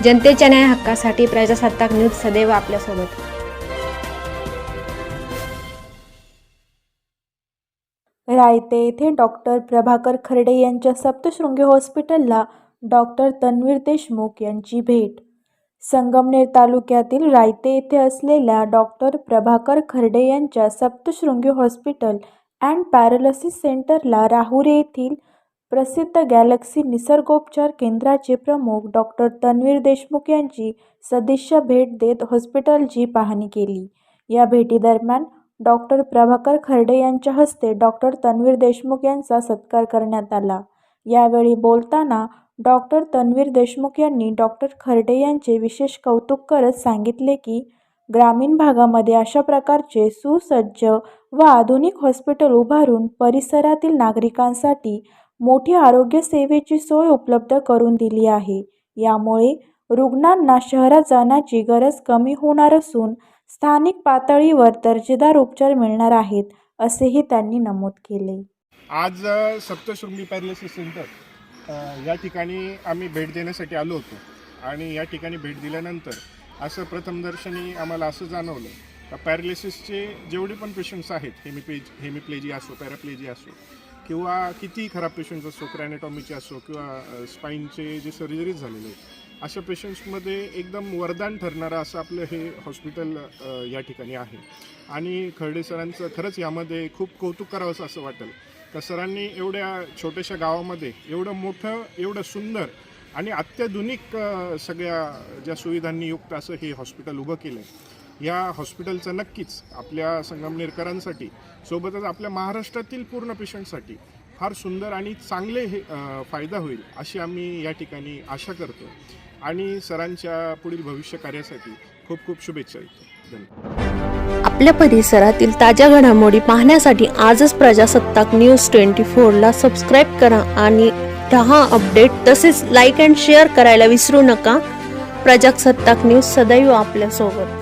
जनतेच्या न्याय हक्कासाठी प्रजासत्ताक न्यूज सदैव आपल्यासोबत। रायते येथे डॉक्टर प्रभाकर खर्डे यांच्या सप्तशृंगी हॉस्पिटलला डॉक्टर तन्वीर देशमुख यांची भेट। संगमनेर तालुक्यातील रायते येथे असलेल्या डॉक्टर प्रभाकर खर्डे यांच्या सप्तशृंगी हॉस्पिटल अँड पॅरालिसिस सेंटरला राहुरी येथील प्रसिद्ध गॅलेक्सी निसर्गोपचार केंद्राचे प्रमुख डॉक्टर तन्वीर देशमुख यांची सदिच्छा भेट देत हॉस्पिटलची पाहणी केली। या भेटीदरम्यान डॉक्टर प्रभाकर खर्डे यांच्या हस्ते डॉक्टर तन्वीर देशमुख यांचा सत्कार करण्यात आला। यावेळी बोलताना डॉक्टर तन्वीर देशमुख यांनी डॉक्टर खर्डे यांचे विशेष कौतुक करत सांगितले की ग्रामीण भागामध्ये अशा प्रकारचे सुसज्ज व आधुनिक हॉस्पिटल उभारून परिसरातील नागरिकांसाठी मोठी आरोग्य सेवेची सोय उपलब्ध करून दिली आहे। यामुळे रुग्णांना शहरात जाण्याची गरज कमी होणार असून स्थानिक पातळीवर दर्जेदार उपचार मिळणार आहेत, असेही त्यांनी नमूद केले। आज सप्तशृंगी पॅरालिसिस सेंटर या ठिकाणी आम्ही भेट देण्यासाठी आलो होतो आणि या ठिकाणी भेट दिल्यानंतर असं प्रथमदर्शनी आम्हाला असं जाणवलं का पॅरालिसिसचे जेवढे पण पेशंट्स आहेत, हेमिप्लेजी असो, पॅराप्लेजी असो किंवा किती खराब पेशंट्स असो, क्रॅनेटॉमीचे असो किंवा स्पाईनचे जे सर्जरीज झालेले आहेत, अशा पेशंट्समध्ये एकदम वरदान ठरणारं असं आपलं हे हॉस्पिटल या ठिकाणी आहे। आणि खर्डे सरांचं खरंच यामध्ये खूप कौतुक करावंसं असं वाटेल का सरांनी एवढ्या छोट्याशा गावामध्ये एवढं मोठं, एवढं सुंदर आणि अत्याधुनिक सगळ्या ज्या सुविधांनी युक्त असं हे हॉस्पिटल उभं केलं आहे। या हॉस्पिटलचं नक्कीच आपल्या संगमनेरकरांसाठी सोबतच आपल्या महाराष्ट्रातील पूर्ण पेशंटसाठी फार सुंदर आणि चांगले हे फायदा होईल अशी आम्ही या ठिकाणी आशा करतो आणि सरांच्या पुढील भविष्य कार्यासाठी खूप खूप शुभेच्छा देतो। धन्यवाद। आपल्या परिसरातील ताज्या घडामोडी पाहण्यासाठी आजच प्रजासत्ताक न्यूज 24 ला सबस्क्राईब करा आणि रहा अपडेट। तसेच लाईक अँड शेअर करायला विसरू नका। प्रजासत्ताक न्यूज सदैव आपल्यासोबत।